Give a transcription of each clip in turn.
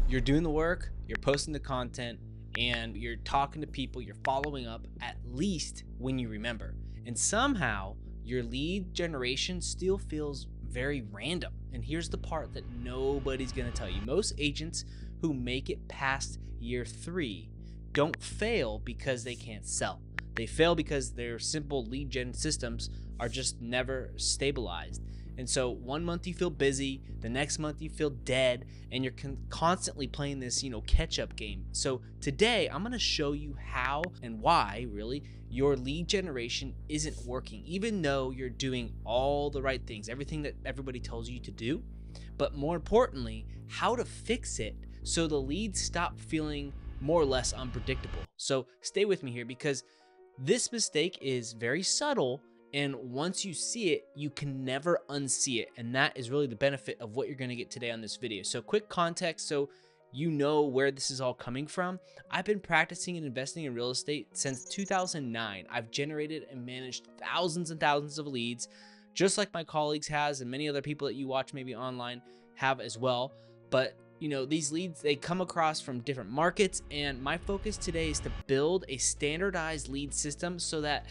You're doing the work, you're posting the content, and you're talking to people, you're following up at least when you remember. And somehow your lead generation still feels very random. And here's the part that nobody's going to tell you. Most agents who make it past year 3 don't fail because they can't sell. They fail because their simple lead gen systems are just never stabilized. And so one month you feel busy, the next month you feel dead, and you're constantly playing this, catch up game. So today I'm going to show you how and why really your lead generation isn't working, even though you're doing all the right things, everything that everybody tells you to do. But more importantly, how to fix it so the leads stop feeling more or less unpredictable. So stay with me here, because this mistake is very subtle, and once you see it, you can never unsee it. And that is really the benefit of what you're going to get today on this video. So quick context, so you know where this is all coming from. I've been practicing and investing in real estate since 2009. I've generated and managed thousands and thousands of leads, just like my colleagues has, and many other people that you watch maybe online have as well. But these leads, they come across from different markets, and my focus today is to build a standardized lead system so that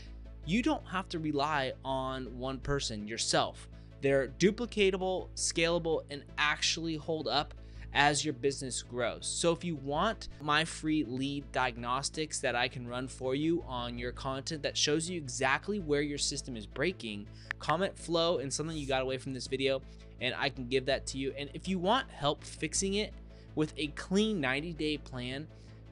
you don't have to rely on one person yourself. They're duplicatable, scalable, and actually hold up as your business grows. So if you want my free lead diagnostics that I can run for you on your content that shows you exactly where your system is breaking, comment flow and something you got away from this video, and I can give that to you. And if you want help fixing it with a clean 90-day plan,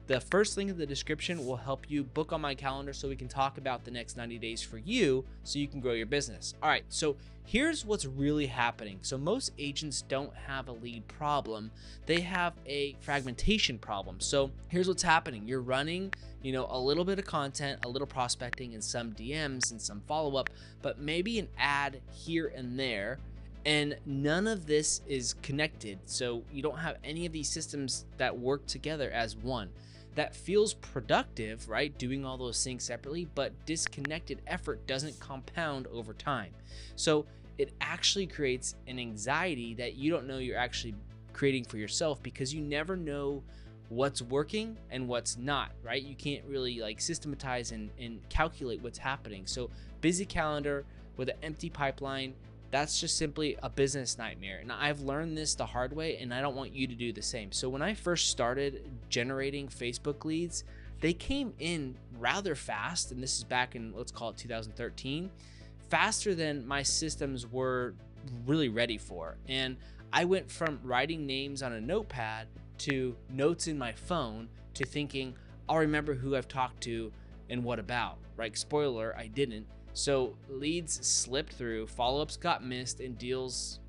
the first link in the description will help you book on my calendar so we can talk about the next 90 days for you so you can grow your business. All right, so here's what's really happening. So most agents don't have a lead problem. They have a fragmentation problem. So here's what's happening. You're running, a little bit of content, a little prospecting, and some DMs and some follow-up, but maybe an ad here and there. And none of this is connected. So you don't have any of these systems that work together as one. That feels productive, right? Doing all those things separately, but disconnected effort doesn't compound over time. So it actually creates an anxiety that you don't know you're actually creating for yourself, because you never know what's working and what's not, right? You can't really systematize and calculate what's happening. So busy calendar with an empty pipeline, that's just simply a business nightmare. And I've learned this the hard way, and I don't want you to do the same. So when I first started generating Facebook leads, they came in rather fast. And this is back in, let's call it 2013, faster than my systems were really ready for. And I went from writing names on a notepad to notes in my phone to thinking, I'll remember who I've talked to and what about, right? Spoiler, I didn't. So leads slipped through, follow-ups got missed, and deals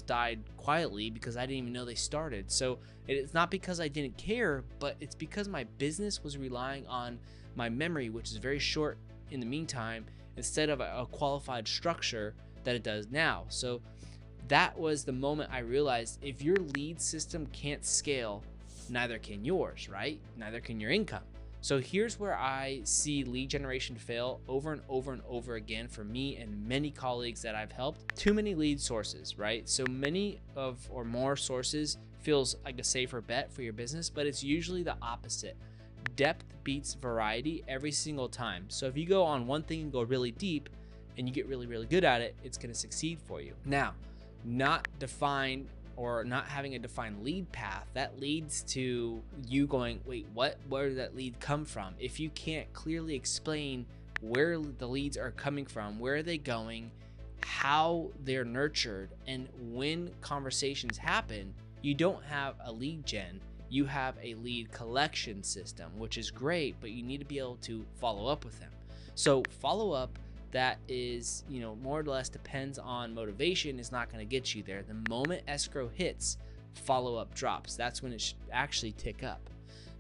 died quietly because I didn't even know they started. So it's not because I didn't care, but it's because my business was relying on my memory, which is very short in the meantime, instead of a qualified structure that it does now. So that was the moment I realized, if your lead system can't scale, neither can yours, right? Neither can your income. So here's where I see lead generation fail over and over and over again for me and many colleagues that I've helped. Too many lead sources, right? So many of or more sources feels like a safer bet for your business, but it's usually the opposite. Depth beats variety every single time. So if you go on one thing and go really deep and you get really, really good at it, it's going to succeed for you. Now, not having a defined lead path, that leads to you going, wait, where did that lead come from? If you can't clearly explain where the leads are coming from, where are they going, how they're nurtured, and when conversations happen, you don't have a lead gen, you have a lead collection system, which is great, but you need to be able to follow up with them. So follow up that is, more or less depends on motivation is not going to get you there. The moment escrow hits, follow-up drops. That's when it should actually tick up.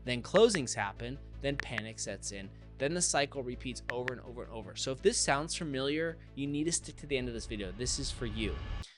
Then closings happen, then panic sets in, then the cycle repeats over and over and over. So if this sounds familiar, you need to stick to the end of this video. This is for you.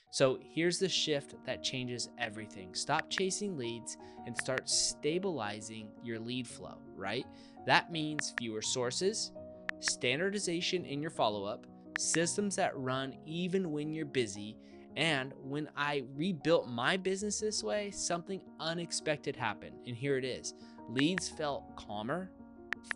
So here's the shift that changes everything. Stop chasing leads and start stabilizing your lead flow, right? That means fewer sources, standardization in your follow-up, systems that run even when you're busy, And when I rebuilt my business this way, something unexpected happened. And here it is. Leads felt calmer,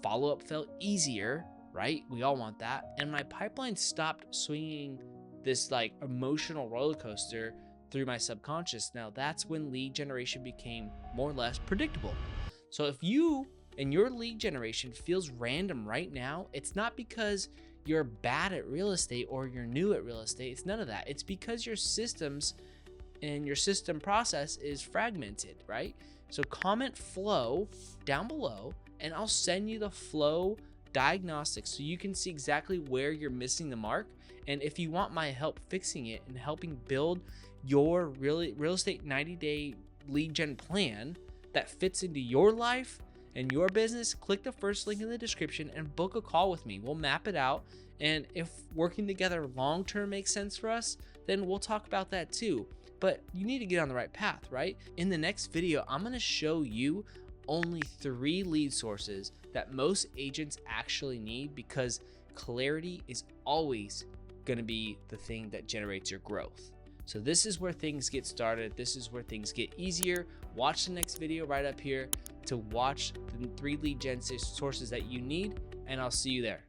follow-up felt easier, right? We all want that. And my pipeline stopped swinging this like emotional roller coaster through my subconscious. Now that's when lead generation became more or less predictable. So if you and your lead generation feels random right now, it's not because you're bad at real estate or you're new at real estate. It's none of that. It's because your systems and your system process is fragmented, right? So comment flow down below and I'll send you the flow diagnostics so you can see exactly where you're missing the mark. And if you want my help fixing it and helping build your real estate 90-day lead gen plan that fits into your life and your business, click the first link in the description and book a call with me. We'll map it out. And if working together long-term makes sense for us, then we'll talk about that too. But you need to get on the right path, right? In the next video, I'm going to show you only 3 lead sources that most agents actually need, because clarity is always going to be the thing that generates your growth. So this is where things get started. This is where things get easier. Watch the next video right up here to watch the 3 lead gen sources that you need, and I'll see you there.